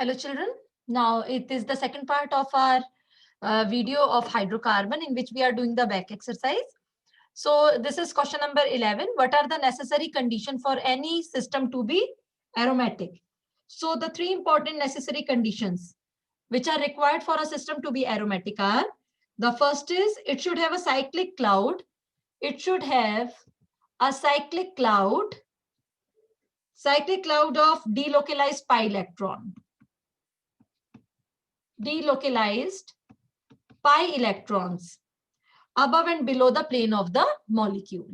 Hello children. Now it is the second part of our video of hydrocarbon in which we are doing the back exercise. So this is question number 11. What are the necessary conditions for any system to be aromatic? So the three important necessary conditions which are required for a system to be aromatic are: the first is it should have a cyclic cloud. It should have a cyclic cloud of delocalized pi electron. Delocalized pi electrons above and below the plane of the molecule.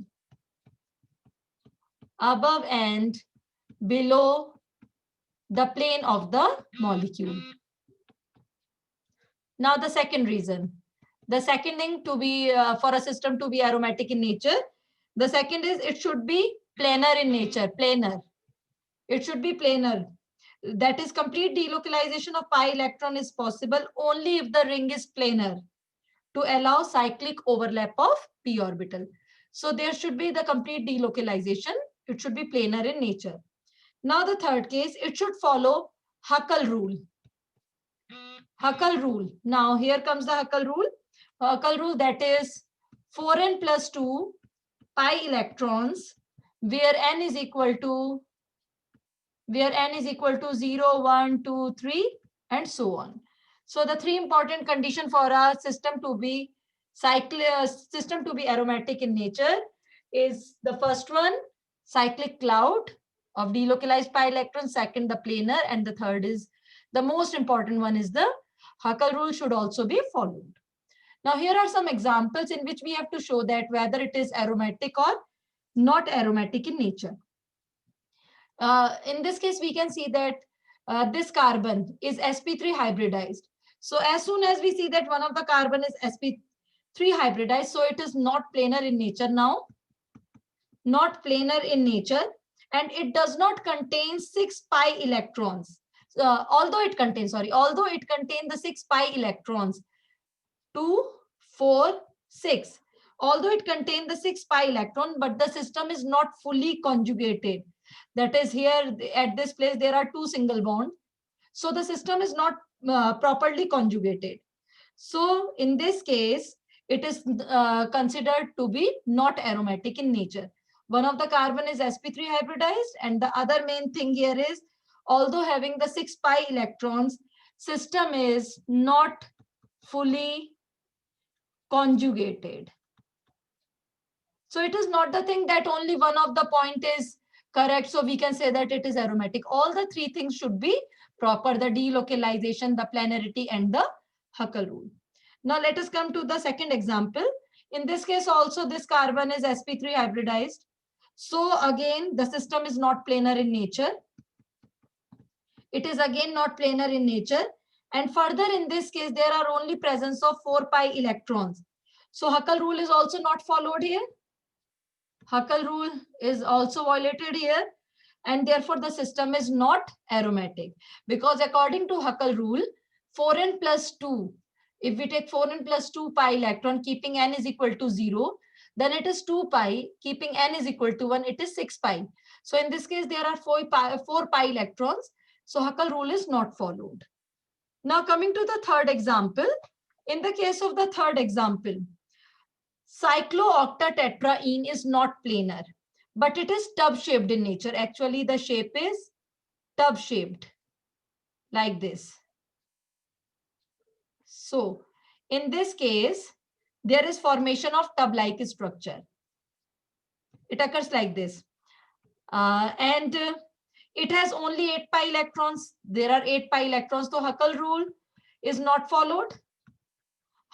Above and below the plane of the molecule. Now the second reason. The second thing to be for a system to be aromatic in nature. The second is it should be planar in nature. Planar. It should be planar. That is, complete delocalization of pi electron is possible only if the ring is planar, to allow cyclic overlap of p orbital. So there should be the complete delocalization. It should be planar in nature. Now the third case, it should follow Huckel rule. Huckel rule. Now here comes the Huckel rule. Huckel rule, that is 4n plus 2 pi electrons where n is equal to 0, 1, 2, 3 and so on. So the three important conditions for our system to be aromatic in nature is: the first one, cyclic cloud of delocalized pi electrons; second, the planar; and the third is, the most important one, is the Huckel rule should also be followed. Now here are some examples in which we have to show that whether it is aromatic or not aromatic in nature. In this case, we can see that this carbon is sp3 hybridized. So as soon as we see that one of the carbon is sp3 hybridized, so it is not planar in nature now. Not planar in nature, and it does not contain 6 pi electrons. Although it contains the 6 pi electrons, 2, 4, 6. Although it contains the 6 pi electron, but the system is not fully conjugated. That is, here at this place there are 2 single bonds. So the system is not properly conjugated. So in this case, it is considered to be not aromatic in nature. One of the carbon is sp3 hybridized, and the other main thing here is, although having the 6 pi electrons, system is not fully conjugated. So it is not the thing that only one of the point is correct, so we can say that it is aromatic. All the three things should be proper: the delocalization, the planarity, and the Huckel rule. Now let us come to the second example. In this case also, this carbon is sp3 hybridized. So again, the system is not planar in nature. It is again not planar in nature. And further, in this case, there are only presence of 4 pi electrons. So Huckel rule is also not followed here. Huckel rule is also violated here, and therefore the system is not aromatic, because according to Huckel rule, 4n plus 2, if we take 4n plus 2 pi electron keeping n is equal to 0, then it is 2 pi, keeping n is equal to 1, it is 6 pi. So in this case, there are 4 pi electrons. So Huckel rule is not followed. Now coming to the third example. In the case of the third example, cyclooctatetraene is not planar, but it is tub-shaped in nature. Actually, the shape is tub-shaped, like this. So, in this case, there is formation of tub-like structure. It occurs like this. And it has only 8 pi electrons. There are 8 pi electrons, so Huckel rule is not followed.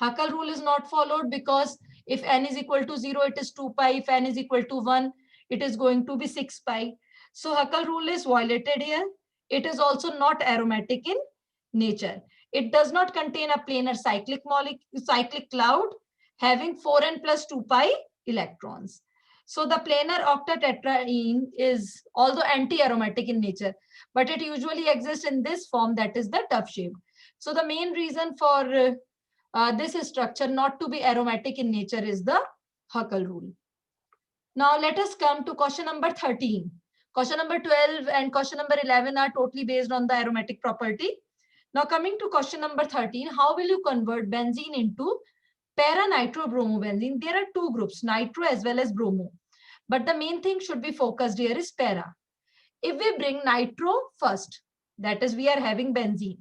Huckel rule is not followed because if n is equal to 0, it is 2 pi. If n is equal to 1, it is going to be 6 pi. So Huckel rule is violated here. It is also not aromatic in nature. It does not contain a planar cyclic cloud having 4n plus 2 pi electrons. So the planar octatetraene is although anti-aromatic in nature, but it usually exists in this form, that is the tub shape. So the main reason for this structure not to be aromatic in nature is the Huckel rule. Now let us come to question number 13. Question number 12 and question number 11 are totally based on the aromatic property. Now coming to question number 13, how will you convert benzene into para-nitrobromobenzene? There are two groups, nitro as well as bromo. But the main thing should be focused here is para. If we bring nitro first, that is we are having benzene.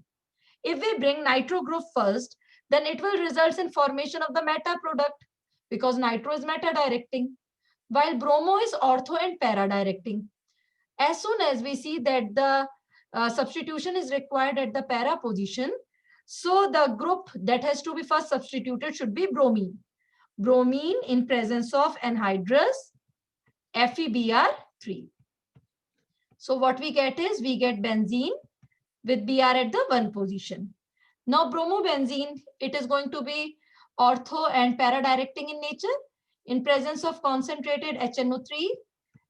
If we bring nitro group first, then it will result in formation of the meta product because nitro is meta directing, while bromo is ortho and para directing. As soon as we see that the substitution is required at the para position, so the group that has to be first substituted should be bromine. Bromine in presence of anhydrous FeBr3. So what we get is we get benzene with Br at the 1 position. Now bromobenzene, it is going to be ortho and para directing in nature in presence of concentrated HNO3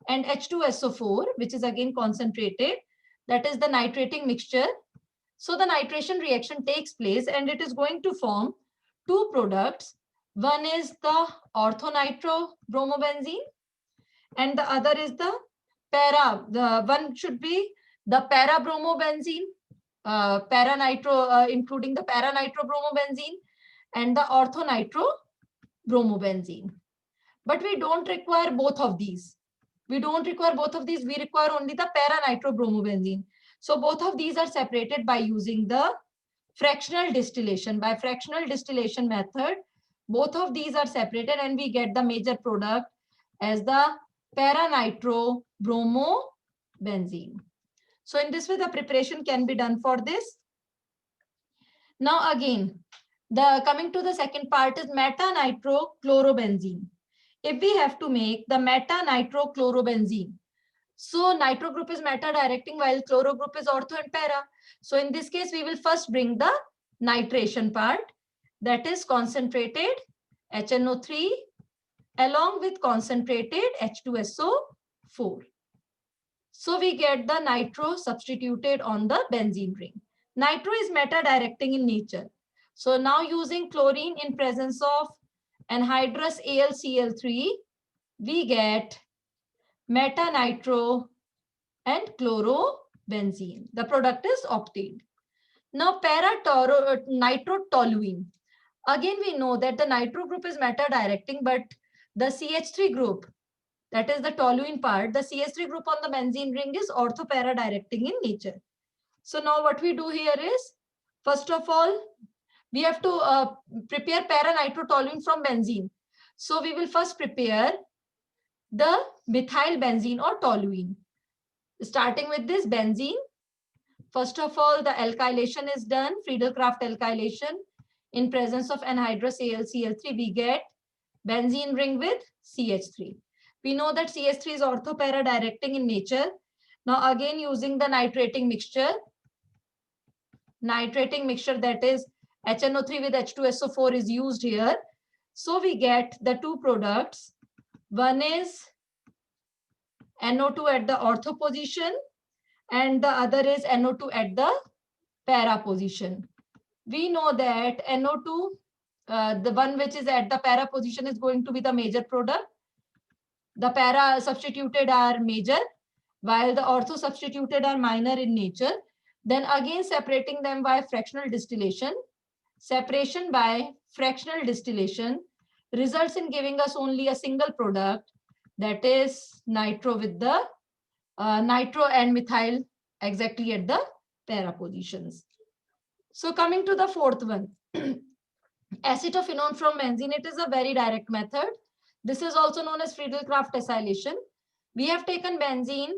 and H2SO4, which is again concentrated, that is the nitrating mixture. So the nitration reaction takes place and it is going to form two products. One is the orthonitrobromobenzene and the other is the para. The one should be the para-bromobenzene, including the para-nitrobromobenzene and the orthonitrobromobenzene. But we don't require both of these. We don't require both of these. We require only the para-nitrobromobenzene. So both of these are separated by using the fractional distillation. By fractional distillation method, both of these are separated and we get the major product as the para-nitrobromobenzene. So in this way, the preparation can be done for this. Now again, coming to the second part is meta-nitrochlorobenzene. If we have to make the meta-nitrochlorobenzene, so nitro group is meta directing while chloro group is ortho and para. So in this case, we will first bring the nitration part, that is concentrated HNO3 along with concentrated H2SO4. So we get the nitro substituted on the benzene ring. Nitro is meta directing in nature. So now using chlorine in presence of anhydrous AlCl3, we get meta-nitro and chlorobenzene. The product is obtained. Now para-nitrotoluene. Again, we know that the nitro group is meta directing, but the CH3 group, that is the toluene part, the CH3 group on the benzene ring is ortho-para directing in nature. So now what we do here is, first of all, we have to prepare para-nitrotoluene from benzene. So we will first prepare the methyl benzene or toluene. Starting with this benzene, first of all, the alkylation is done, Friedel-Crafts alkylation. In presence of anhydrous AlCl3, we get benzene ring with CH3. We know that CH3 is ortho-para directing in nature. Now again using the nitrating mixture that is HNO3 with H2SO4 is used here. So we get the two products. One is NO2 at the ortho position and the other is NO2 at the para position. We know that NO2, the one which is at the para position is going to be the major product. The para substituted are major, while the ortho substituted are minor in nature. Then again separating them by fractional distillation. Separation by fractional distillation results in giving us only a single product, that is nitro with the nitro and methyl exactly at the para positions. So coming to the fourth one, acetophenone from benzene, it is a very direct method. This is also known as Friedel-Crafts acylation. We have taken benzene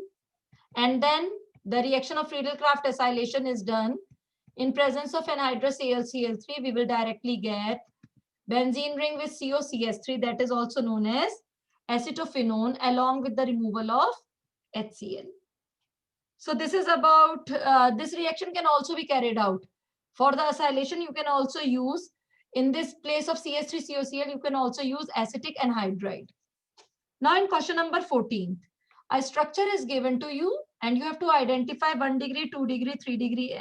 and then the reaction of Friedel-Crafts acylation is done. In presence of anhydrous AlCl3, we will directly get benzene ring with COCH3, that is also known as acetophenone, along with the removal of HCl. So this is about, this reaction can also be carried out. For the acylation, you can also use, in this place of CH3COCl, you can also use acetic anhydride. Now in question number 14, a structure is given to you and you have to identify 1 degree, 2 degree, 3 degree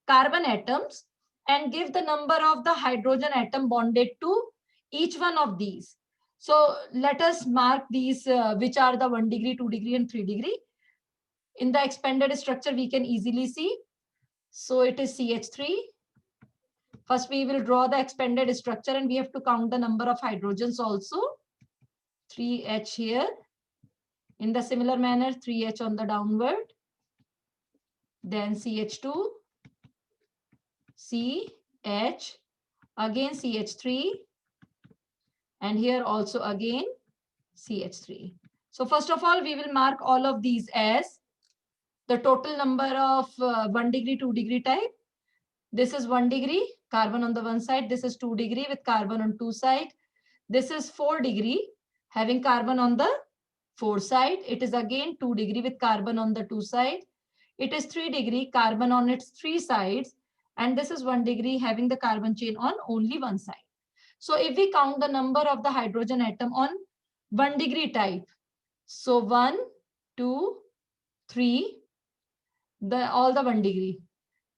carbon atoms and give the number of the hydrogen atom bonded to each one of these. So let us mark these which are the 1 degree, 2 degree and 3 degree. In the expanded structure, we can easily see So it is CH3. First, we will draw the expanded structure and we have to count the number of hydrogens also. 3H here. In the similar manner, 3H on the downward. Then CH2, CH, again CH3. And here also again CH3. So first of all, we will mark all of these as the total number of 1 degree, 2 degree type. This is 1 degree, carbon on the one side. This is 2 degree with carbon on two side. This is 4 degree, having carbon on the 4 side. It is again 2 degree with carbon on the 2 side. It is 3 degree, carbon on its 3 sides. And this is 1 degree, having the carbon chain on only one side. So if we count the number of the hydrogen atom on 1 degree type, so 1, 2, 3, all the 1 degree.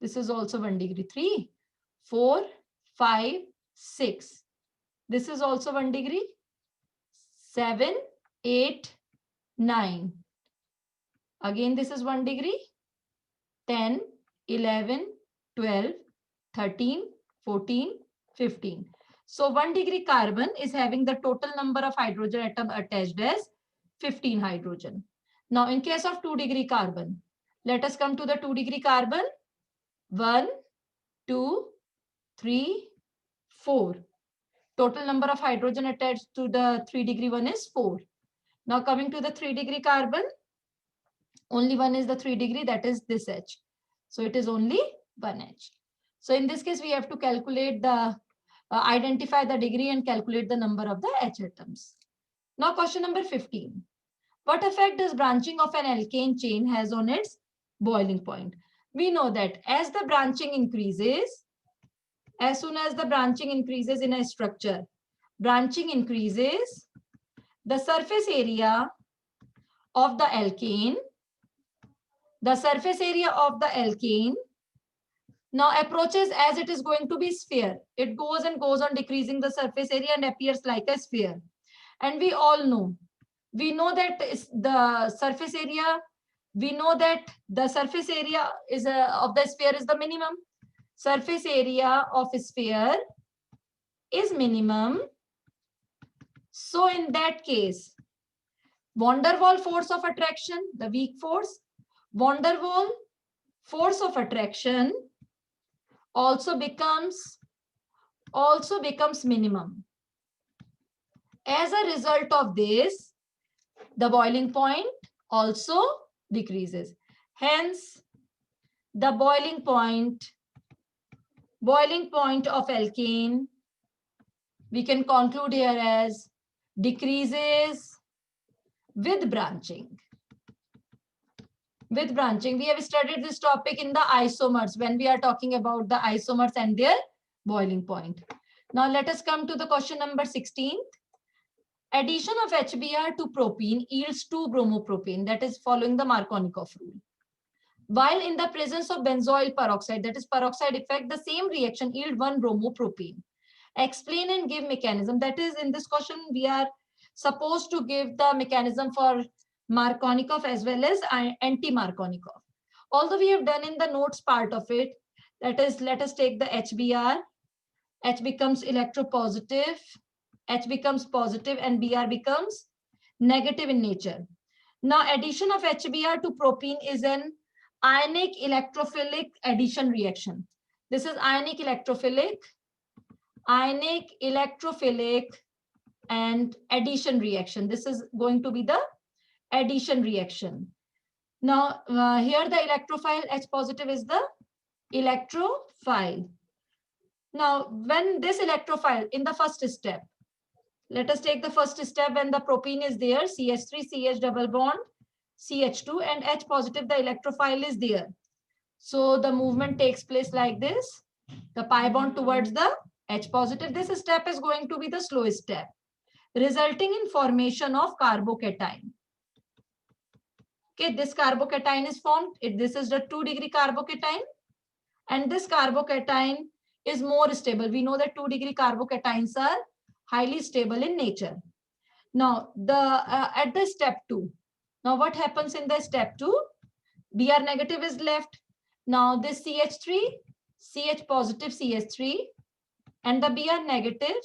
This is also 1 degree, 3, 4, 5, 6. This is also 1 degree, 7, 8, 9. Again, this is 1 degree, 10, 11, 12, 13, 14, 15. So 1 degree carbon is having the total number of hydrogen atom attached as 15 hydrogen. Now in case of 2 degree carbon, let us come to the 2 degree carbon. 1, 2, 3, 4. Total number of hydrogen attached to the 3 degree one is 4. Now coming to the 3 degree carbon, only one is the 3 degree, that is this H. So it is only 1 H. So in this case, we have to calculate the, identify the degree and calculate the number of the H atoms. Now question number 15. What effect does branching of an alkane chain has on its boiling point? We know that as the branching increases, as soon as the branching increases in a structure, branching increases, the surface area of the alkane, now approaches as it is going to be sphere. It goes and goes on decreasing the surface area and appears like a sphere. And we all know, that the surface area, is of the sphere is the minimum. Surface area of a sphere is minimum. So in that case, van der Waals force of attraction, the weak force, van der Waals force of attraction also becomes minimum. As a result of this, the boiling point also decreases. Hence, the boiling point of alkane, we can conclude here as decreases with branching. With branching, we have studied this topic in the isomers when we are talking about the isomers and their boiling point. Now let us come to the question number 16. Addition of HBr to propene yields 2-bromopropane, that is following the Markovnikov rule. While in the presence of benzoyl peroxide, that is peroxide effect, the same reaction yield 1-bromopropane. Explain and give mechanism. That is, in this question, we are supposed to give the mechanism for Markovnikov as well as anti-Markovnikov. Although we have done in the notes part of it, that is, let us take the HBr. H becomes electropositive, H becomes positive, and Br becomes negative in nature. Now, addition of HBr to propene is an ionic electrophilic addition reaction. This is ionic electrophilic and addition reaction. This is going to be the addition reaction. Now, here the electrophile H positive is the electrophile. Now, when this electrophile in the first step, let us take the first step when the propene is there, CH3, CH double bond, CH2, and H positive, the electrophile is there. So the movement takes place like this, the pi bond towards the H positive. This step is going to be the slowest step, resulting in formation of carbocation. Okay, this carbocation is formed. This is the 2 degree carbocation, and this carbocation is more stable. We know that 2 degree carbocations are highly stable in nature. Now, at the step 2, now what happens in the step 2? Br negative is left. Now this CH3, CH positive CH3 and the Br negative,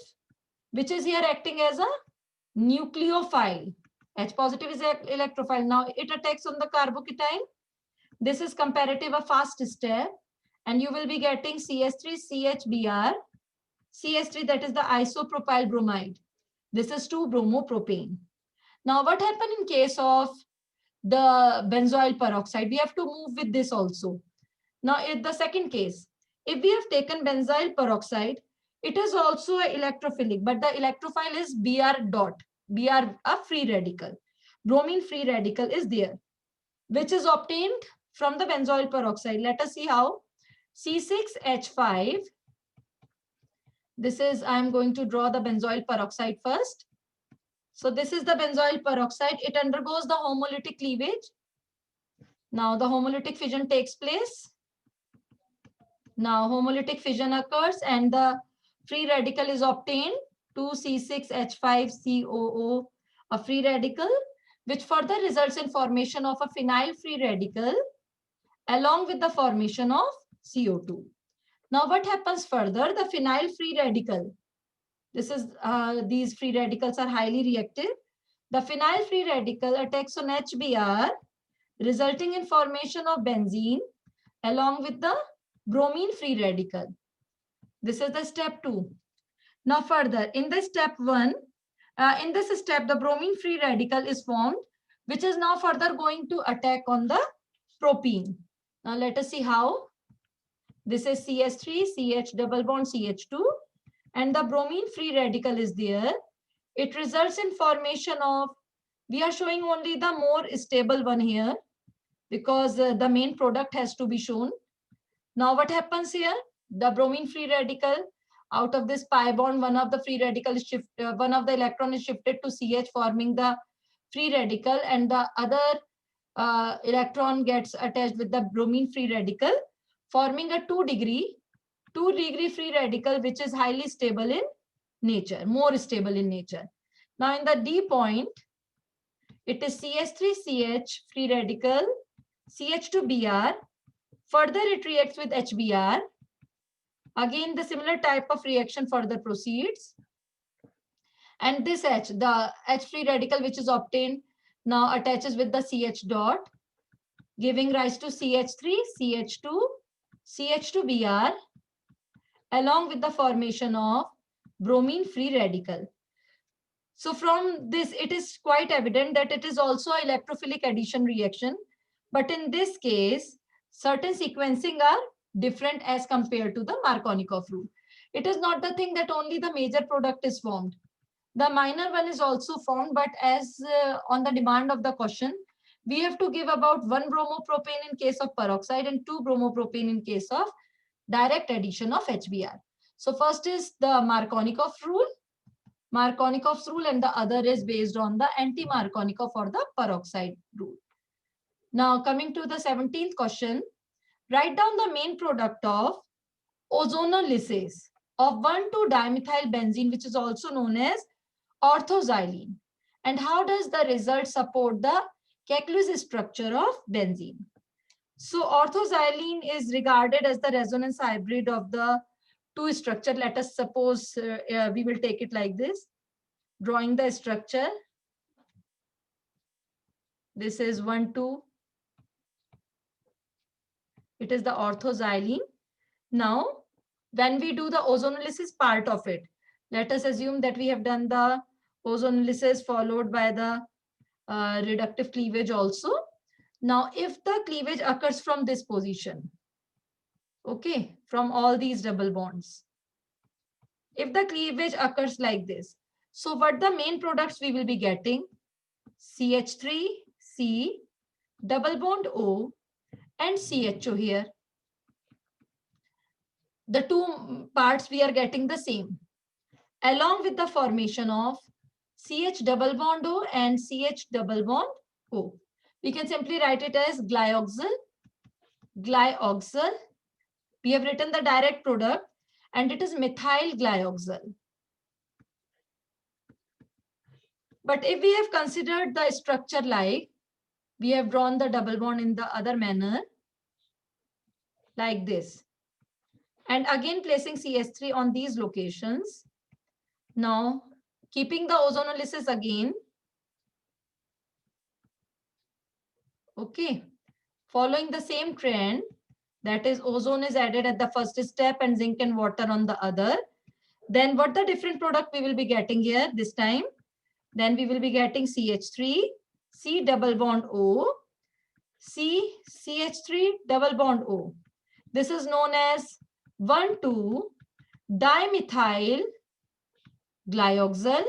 which is here acting as a nucleophile. H positive is an electrophile. Now it attacks on the carbocation. This is comparative a fast step, and you will be getting CH3, CHBr, CH3, that is the isopropyl bromide. This is 2-bromopropane. Now what happened in case of the benzoyl peroxide? We have to move with this also. Now in the second case, if we have taken benzyl peroxide, it is also electrophilic, but the electrophile is Br dot. Br, a free radical. Bromine free radical is there, which is obtained from the benzoyl peroxide. Let us see how. C6H5. This is, I am going to draw the benzoyl peroxide first. So this is the benzoyl peroxide. It undergoes the homolytic cleavage. Now the homolytic fission takes place. Now homolytic fission occurs and the free radical is obtained, 2C6H5COO, a free radical, which further results in formation of a phenyl free radical along with the formation of CO2. Now what happens further? The phenyl free radical. This is, these free radicals are highly reactive. The phenyl free radical attacks on HBr, resulting in formation of benzene along with the bromine free radical. This is the step 2. Now further, in the step 1, in this step, the bromine free radical is formed, which is now further going to attack on the propene. Now let us see how. This is CH3, CH double bond CH2, and the bromine free radical is there. It results in formation of, we are showing only the more stable one here because the main product has to be shown. Now what happens here? The bromine free radical, out of this pi bond, one of the free radical is one of the electron is shifted to CH, forming the free radical, and the other electron gets attached with the bromine free radical, forming a 2-degree free radical, which is highly stable in nature, more stable in nature. Now in the D point, it is CH3CH free radical, CH2Br. Further, it reacts with HBr. Again, the similar type of reaction further proceeds. And this H, the H free radical which is obtained, now attaches with the CH dot, giving rise to CH3, CH2, CH2Br, along with the formation of bromine free radical. So from this, it is quite evident that it is also an electrophilic addition reaction. But in this case, certain sequencing are different as compared to the Markovnikov rule. It is not the thing that only the major product is formed. The minor one is also formed, but as on the demand of the question, we have to give about 1 bromopropane in case of peroxide and 2 bromopropane in case of direct addition of HBr. So first is the Markovnikov rule, Markovnikov's rule, and the other is based on the anti-Markovnikov or the peroxide rule. Now coming to the 17th question, write down the main product of ozonolysis of 1,2-dimethyl benzene, which is also known as orthoxylene. And how does the result support the Kekulé structure of benzene? So orthoxylene is regarded as the resonance hybrid of the two structure. Let us suppose we will take it like this, drawing the structure. This is 1, 2. It is the orthoxylene. Now, when we do the ozonolysis part of it, let us assume that we have done the ozonolysis followed by the reductive cleavage also. Now, if the cleavage occurs from this position, okay, from all these double bonds, if the cleavage occurs like this, so what the main products we will be getting? CH3, double bond O, and CHO here. The two parts we are getting the same, along with the formation of CH double bond O and CH double bond O. We can simply write it as glyoxal. We have written the direct product and it is methyl glyoxal. But if we have considered the structure like, we have drawn the double bond in the other manner. like this. And again placing CH3 on these locations. Now keeping the ozonolysis again. Okay. Following the same trend, that is ozone is added at the first step and zinc and water on the other. Then what the different product we will be getting here this time? Then we will be getting CH3, C double bond O, C, CH3 double bond O. This is known as 1,2-dimethyl glyoxal.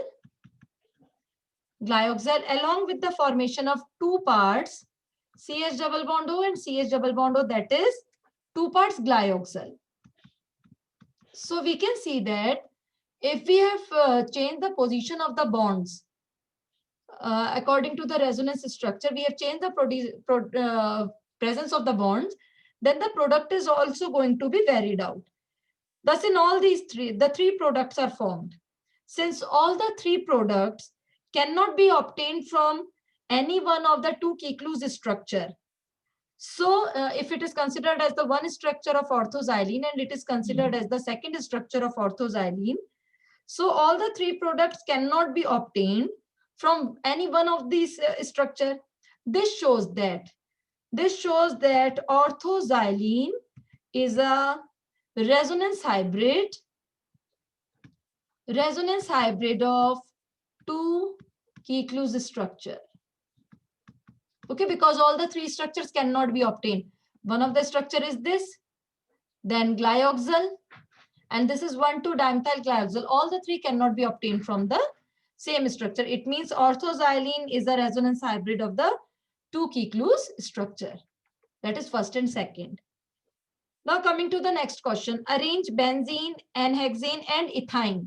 Glyoxal along with the formation of two parts, CH double bond O and CH double bond O, that is two parts glyoxal. So we can see that if we have changed the position of the bonds according to the resonance structure, we have changed the presence of the bonds, then the product is also going to be varied out. Thus, in all these the three products are formed. Since all the three products cannot be obtained from any one of the two Kiklus structure. So if it is considered as the one structure of orthoxylene and it is considered as the second structure of orthoxylene, so all the three products cannot be obtained from any one of these structure. This shows that orthoxylene is a resonance hybrid of two Kiklus structure. Okay, because all the three structures cannot be obtained. One of the structure is this, then glyoxal, and this is 1,2-dimethyl glyoxal. All the three cannot be obtained from the same structure. It means orthoxylene is a resonance hybrid of the two Kiklus structure. That is first and second. Now coming to the next question. Arrange benzene, N-hexane and ethine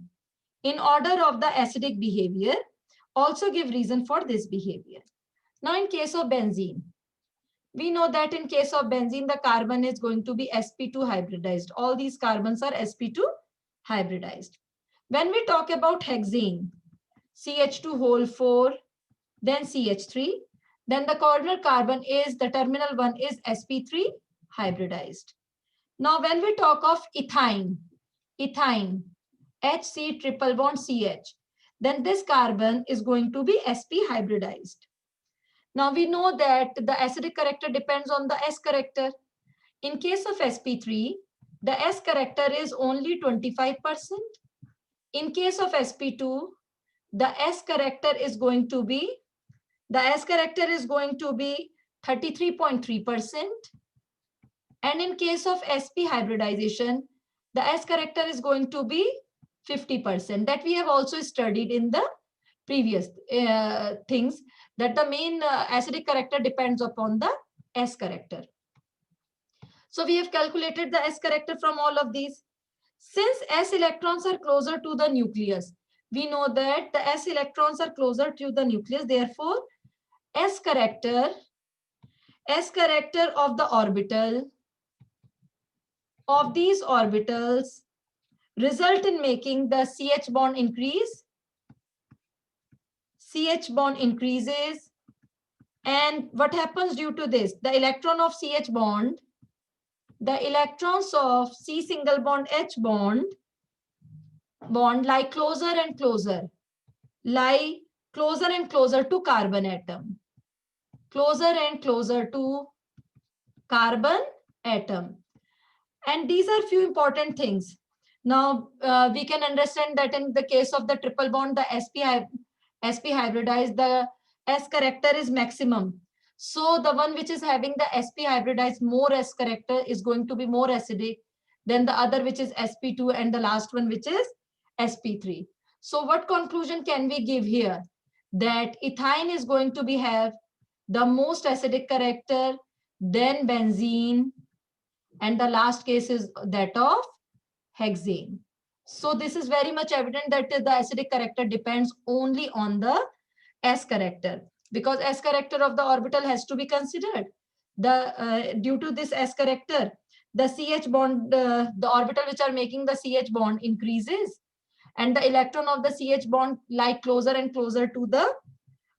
in order of the acidic behavior. Also give reason for this behavior. Now in case of benzene, we know that in case of benzene, the carbon is going to be sp2 hybridized. All these carbons are sp2 hybridized. When we talk about hexane, CH2 whole 4, then CH3, then the corner carbon is, the terminal one is sp3 hybridized. Now when we talk of ethine, HC triple bond CH, then this carbon is going to be sp hybridized. Now we know that the acidic character depends on the S character. In case of sp3, the S character is only 25%. In case of sp2, the S character is going to be 33.3%. And in case of sp hybridization, the S character is going to be 50%. That we have also studied in the previous things, that the main acidic character depends upon the S character. So we have calculated the S character from all of these. Since S electrons are closer to the nucleus, we know that the S electrons are closer to the nucleus. Therefore, S character of the orbital, of these orbitals, result in making the CH bond increase. CH bond increases, and what happens due to this? The electron of CH bond, the electrons of C single bond H bond lie closer and closer to carbon atom, closer and closer to carbon atom. And these are few important things. Now we can understand that in the case of the triple bond, the sp hybridized, the S character is maximum. So the one which is having the sp hybridized more S character is going to be more acidic than the other, which is sp2, and the last one, which is sp3. So what conclusion can we give here? That ethine is going to have the most acidic character, then benzene, and the last case is that of hexane. So this is very much evident that the acidic character depends only on the S character, because S character of the orbital has to be considered. Due to this S character, the CH bond, the orbital which are making the CH bond increases, and the electron of the CH bond lie closer and closer to the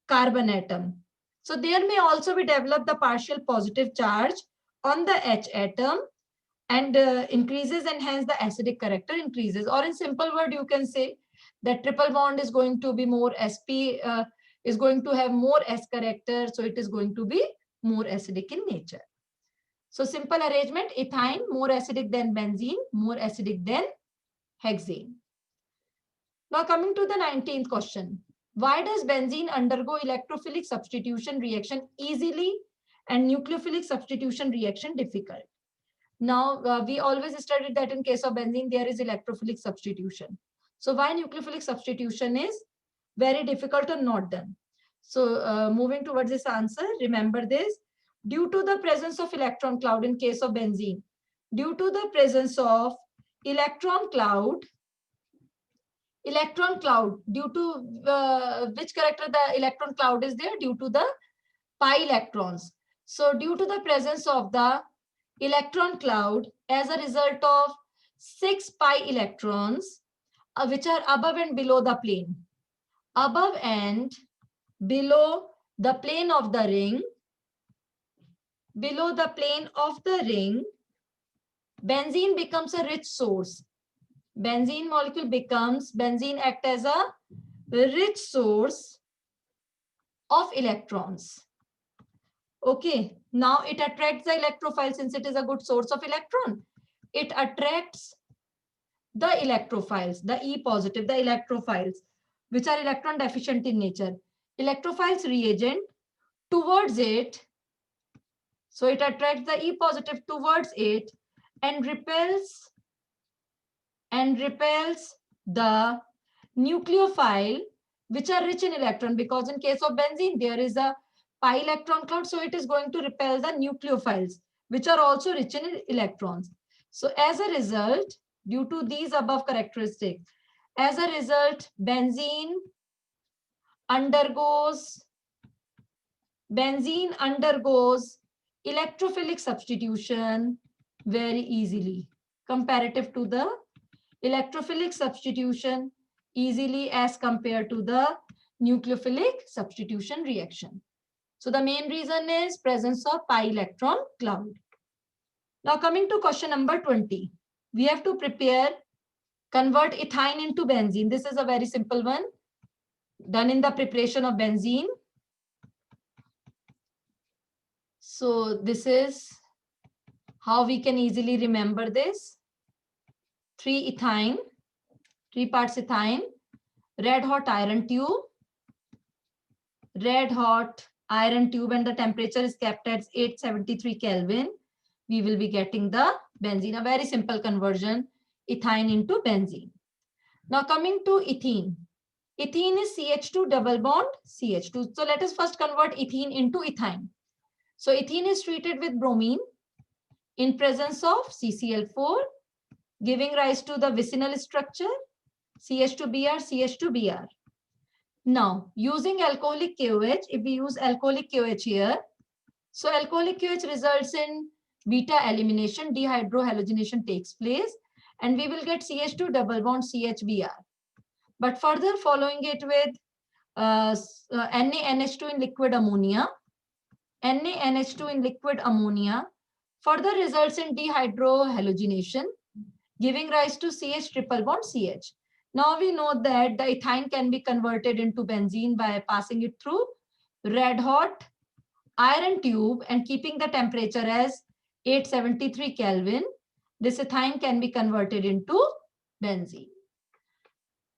carbon atom. So there may also be developed the partial positive charge on the H atom and increases and hence the acidic character increases. Or in simple word, you can say that triple bond is going to be more sp, is going to have more s character, so it is going to be more acidic in nature. So simple arrangement, ethyne more acidic than benzene, more acidic than hexane. Now coming to the 19th question. Why does benzene undergo electrophilic substitution reaction easily and nucleophilic substitution reaction difficult? Now, we always studied that in case of benzene, there is electrophilic substitution. So why nucleophilic substitution is very difficult or not done? So moving towards this answer, remember this. Due to the presence of electron cloud in case of benzene, due to the presence of electron cloud, due to which character the electron cloud is there? Due to the pi electrons. So due to the presence of the electron cloud, as a result of 6 pi electrons, which are above and below the plane, above and below the plane of the ring, below the plane of the ring, benzene becomes a rich source. Benzene molecule becomes, benzene act as a rich source of electrons. Okay, now it attracts the electrophile since it is a good source of electron. It attracts the electrophiles, the E positive, the electrophiles, which are electron deficient in nature. Electrophiles reagent towards it. So it attracts the E positive towards it and repels the nucleophile, which are rich in electron, because in case of benzene, there is a pi electron cloud. So it is going to repel the nucleophiles, which are also rich in electrons. So as a result, due to these above characteristics, as a result, benzene undergoes electrophilic substitution very easily, comparative to the electrophilic substitution easily as compared to the nucleophilic substitution reaction. So the main reason is presence of pi electron cloud. Now coming to question number 20, we have to convert ethyne into benzene. This is a very simple one, done in the preparation of benzene. So this is how we can easily remember this. 3 parts ethyne, red hot iron tube, and the temperature is kept at 873 Kelvin. We will be getting the benzene, a very simple conversion, ethyne into benzene. Now coming to ethene. Ethene is CH2 double bond CH2. So let us first convert ethene into ethyne. So ethene is treated with bromine in presence of CCl4, giving rise to the vicinal structure CH2Br, CH2Br. Now, using alcoholic KOH, if we use alcoholic KOH here, so alcoholic KOH results in beta elimination, dehydrohalogenation takes place, and we will get CH2 double bond CHBr. But further following it with NaNH2 in liquid ammonia, further results in dehydrohalogenation, giving rise to CH triple bond CH. Now we know that the ethyne can be converted into benzene by passing it through red hot iron tube and keeping the temperature as 873 Kelvin. This ethyne can be converted into benzene.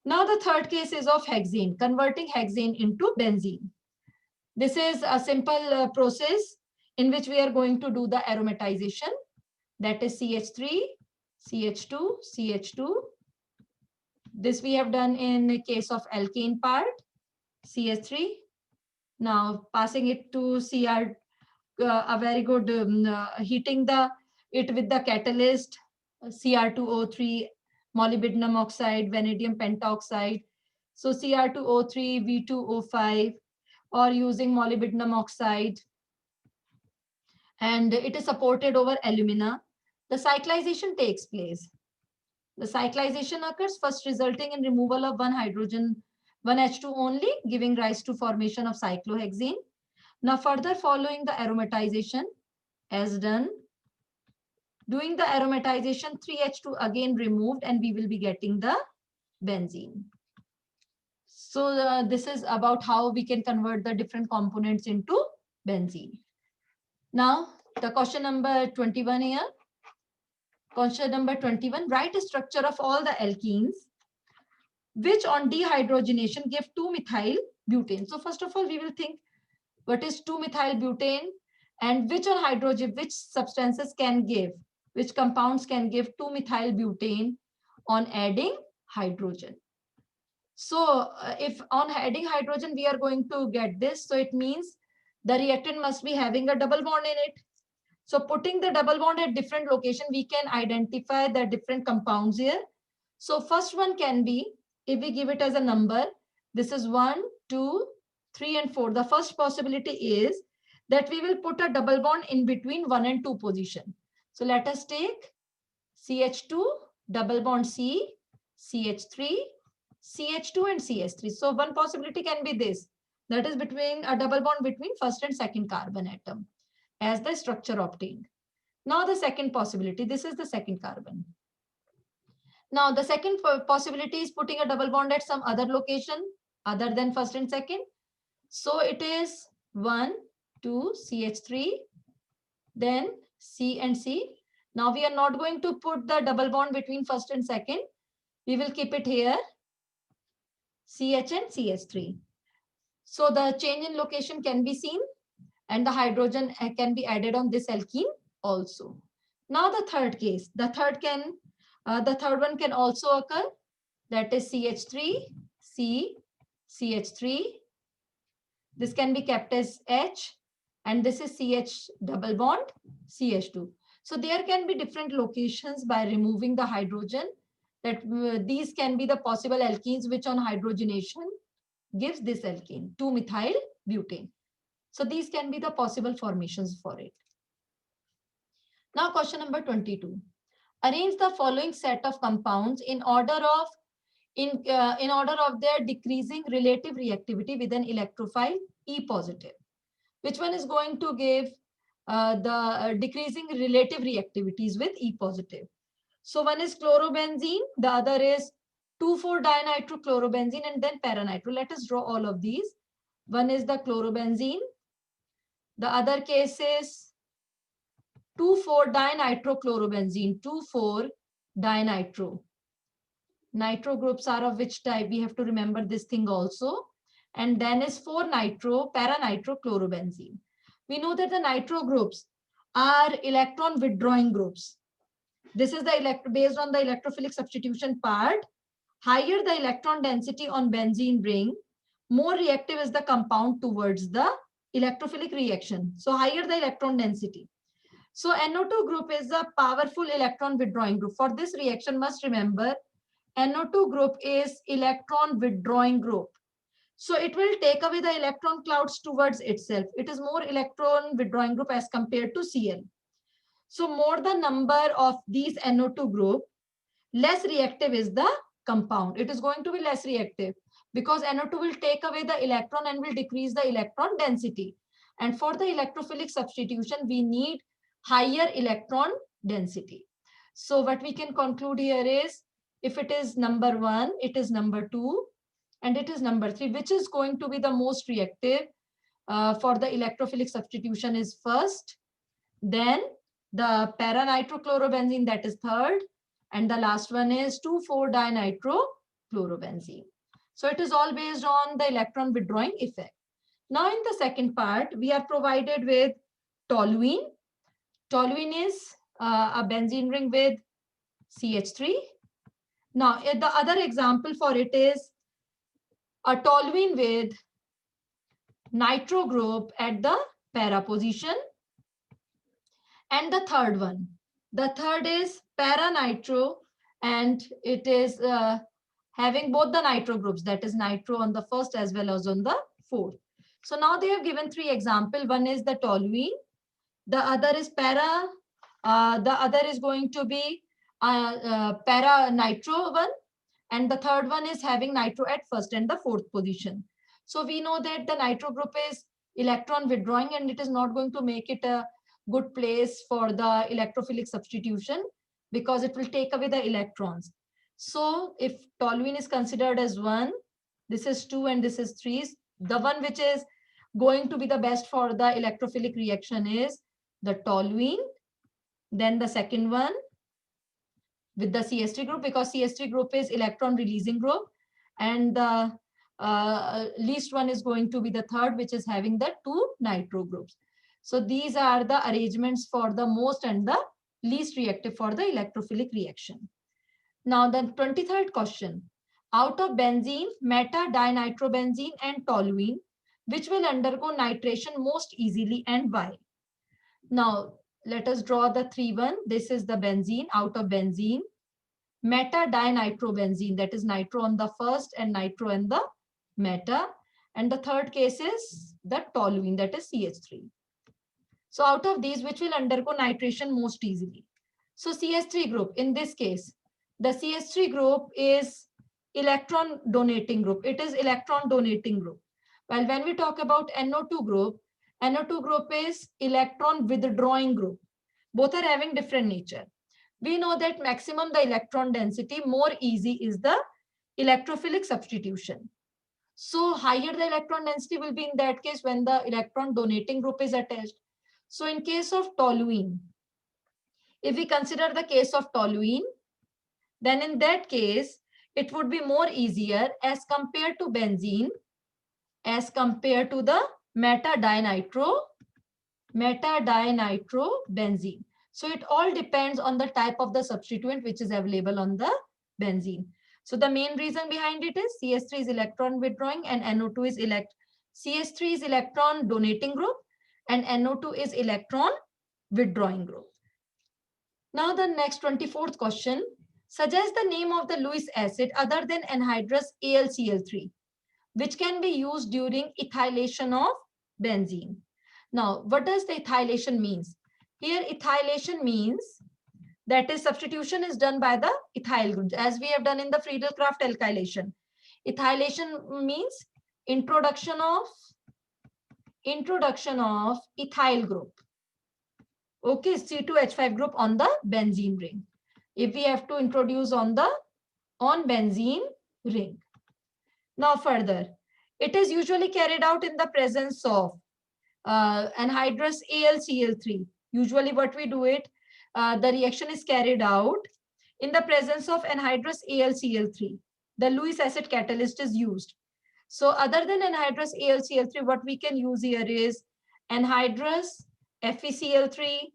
Now the third case is of hexane, converting hexane into benzene. This is a simple process in which we are going to do the aromatization, that is CH3, CH2, CH2. This we have done in the case of alkane part, CH3. Now passing it to Cr, a very good heating it with the catalyst, Cr2O3, molybdenum oxide, vanadium pentoxide. So Cr2O3, V2O5, or using molybdenum oxide. And it is supported over alumina. The cyclization takes place. The cyclization occurs first, resulting in removal of one hydrogen, one H2 only, giving rise to formation of cyclohexane. Now further following the aromatization as done, Doing the aromatization, 3H2 again removed, and we will be getting the benzene. So this is about how we can convert the different components into benzene. Now, the question number 21 here. Question number 21, write a structure of all the alkenes which on dehydrogenation give 2-methyl butane. So first of all, we will think what is 2-methyl butane and which on hydrogen, which substances can give, which compounds can give 2-methyl butane on adding hydrogen. So if on adding hydrogen, we are going to get this. So it means the reactant must be having a double bond in it. So putting the double bond at different location, we can identify the different compounds here. So first one can be, if we give it as a number, this is 1, 2, 3, and 4. The first possibility is that we will put a double bond in between 1 and 2 position. So let us take CH2, double bond C, CH3, CH2 and CH3. So one possibility can be this, that is between a double bond between first and second carbon atom as the structure obtained. Now the second possibility, this is the second carbon. Now the second possibility is putting a double bond at some other location other than first and second. So it is 1, 2, CH3, then C and C. Now we are not going to put the double bond between first and second. We will keep it here, CH and CH3. So the change in location can be seen and the hydrogen can be added on this alkene also. Now the third case, the third one can also occur, that is CH3, C, CH3. This can be kept as H, and this is CH double bond, CH2. So there can be different locations by removing the hydrogen, that these can be the possible alkenes which on hydrogenation gives this alkene, 2-methyl butane. So these can be the possible formations for it. Now question number 22. Arrange the following set of compounds in order of their decreasing relative reactivity with an electrophile E positive. Which one is going to give the decreasing relative reactivities with E positive? So one is chlorobenzene, the other is 2,4-dinitrochlorobenzene, and then paranitro. Let us draw all of these. One is the chlorobenzene. The other case is 2,4-dinitrochlorobenzene, 2,4-dinitro. Nitro groups are of which type? We have to remember this thing also. And then is 4-nitro, paranitrochlorobenzene. We know that the nitro groups are electron withdrawing groups. This is the based on the electrophilic substitution part. Higher the electron density on benzene ring, more reactive is the compound towards the electrophilic reaction. So higher the electron density. So NO2 group is a powerful electron withdrawing group. For this reaction, must remember NO2 group is electron withdrawing group. So it will take away the electron clouds towards itself. It is more electron withdrawing group as compared to Cl. So more the number of these NO2 group, less reactive is the compound. It is going to be less reactive because NO2 will take away the electron and will decrease the electron density. And for the electrophilic substitution, we need higher electron density. So what we can conclude here is, if it is number 1, it is number 2, and it is number 3, which is going to be the most reactive for the electrophilic substitution is first, then the paranitrochlorobenzene, that is third, and the last one is 2,4-dinitrochlorobenzene. So it is all based on the electron withdrawing effect. Now in the second part, we are provided with toluene. Toluene is a benzene ring with CH3. Now the other example for it is a toluene with nitro group at the para position. And the third one, the third is paranitro, and it is having both the nitro groups, that is nitro on the first as well as on the fourth. So now they have given 3 examples. One is the toluene, the other is the other is going to be paranitro one, and the third one is having nitro at first and the fourth position. So we know that the nitro group is electron withdrawing and it is not going to make it a good place for the electrophilic substitution because it will take away the electrons. So if toluene is considered as 1, this is 2 and this is 3, the one which is going to be the best for the electrophilic reaction is the toluene. Then the second one with the CH3 group, because CH3 group is electron releasing group, and the least one is going to be the third, which is having the 2 nitro groups. So these are the arrangements for the most and the least reactive for the electrophilic reaction. Now the 23rd question, out of benzene, meta dinitrobenzene and toluene, which will undergo nitration most easily and why? Now let us draw the 3-1. This is the benzene. Out of benzene, meta dinitrobenzene, that is nitro on the first and nitro on the meta, and the third case is the toluene, that is CH3. So out of these, which will undergo nitration most easily? So CH3 group, in this case, the CH3 group is electron donating group. It is electron donating group. Well, when we talk about NO2 group is electron withdrawing group. Both are having different nature. We know that maximum the electron density, more easy is the electrophilic substitution. So higher the electron density will be in that case when the electron donating group is attached. So in case of toluene, if we consider the case of toluene, then in that case, it would be more easier as compared to benzene, as compared to the meta dinitrobenzene. So it all depends on the type of the substituent which is available on the benzene. So the main reason behind it is CH3 is electron withdrawing and NO2 is CH3 is electron donating group and NO2 is electron withdrawing group. Now the next 24th question, suggest the name of the Lewis acid other than anhydrous AlCl3, which can be used during ethylation of benzene. Now, what does the ethylation means? Here, ethylation means that is substitution is done by the ethyl group, as we have done in the Friedel-Crafts alkylation. Ethylation means introduction of ethyl group. Okay, C2H5 group on the benzene ring. If we have to introduce on benzene ring. Now further, it is usually carried out in the presence of anhydrous AlCl3. Usually what we do it, the reaction is carried out in the presence of anhydrous AlCl3. The Lewis acid catalyst is used. So other than anhydrous AlCl3, what we can use here is anhydrous FeCl3,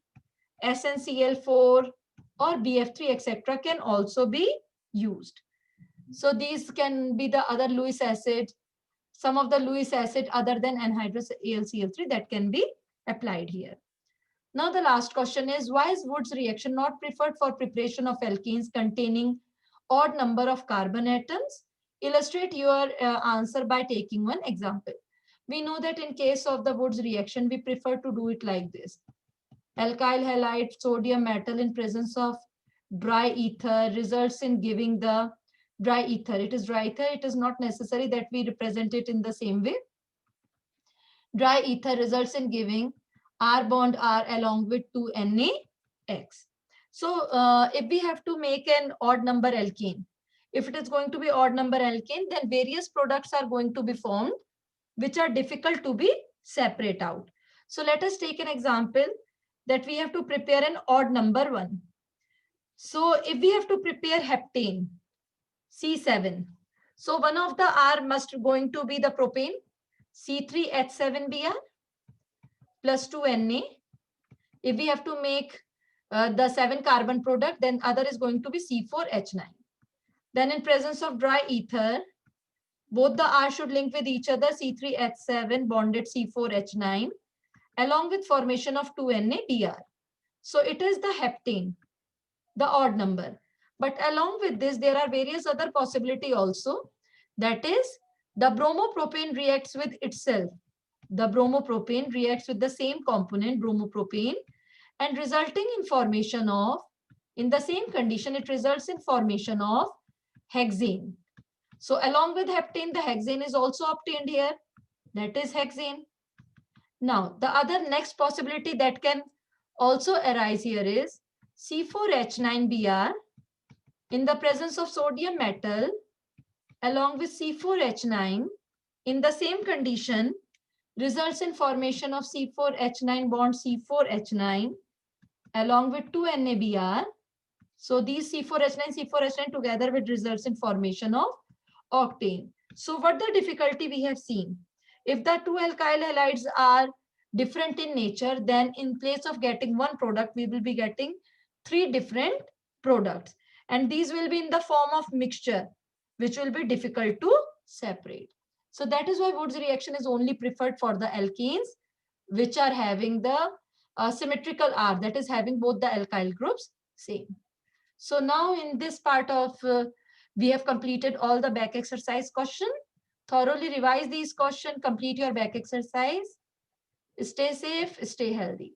SnCl4 or BF3, etc. can also be used. So these can be the other Lewis acid, some of the Lewis acid other than anhydrous AlCl3 that can be applied here. Now the last question is, why is Wood's reaction not preferred for preparation of alkenes containing odd number of carbon atoms? Illustrate your answer by taking one example. We know that in case of the Wood's reaction, we prefer to do it like this. Alkyl halide sodium metal in presence of dry ether results in giving the dry ether. It is dry ether. It is not necessary that we represent it in the same way. Dry ether results in giving R bond R along with 2NaX. So if we have to make an odd number alkene, if it is going to be odd number alkene, then various products are going to be formed which are difficult to be separate out. So let us take an example that we have to prepare an odd number one. So if we have to prepare heptane, C7. So one of the R must going to be the propane, C3H7Br plus 2Na. If we have to make the 7 carbon product, then other is going to be C4H9. Then in presence of dry ether, both the R should link with each other, C3H7 bonded C4H9, along with formation of 2NaBr. So it is the heptane, the odd number. But along with this, there are various other possibility also. That is, the bromopropane reacts with itself. The bromopropane reacts with the same component, bromopropane, and resulting in formation of, in the same condition, it results in formation of hexane. So along with heptane, the hexane is also obtained here. That is hexane. Now, the other next possibility that can also arise here is C4H9Br in the presence of sodium metal along with C4H9 in the same condition results in formation of C4H9 bond C4H9 along with 2NaBr. So these C4H9 together with results in formation of octane. So what the difficulty we have seen? If the two alkyl halides are different in nature, then in place of getting one product, we will be getting three different products. And these will be in the form of mixture, which will be difficult to separate. So that is why Wood's reaction is only preferred for the alkenes, which are having the symmetrical R, that is having both the alkyl groups same. So now in this part of, we have completed all the back exercise question. Thoroughly revise these questions, complete your back exercise. Stay safe, stay healthy.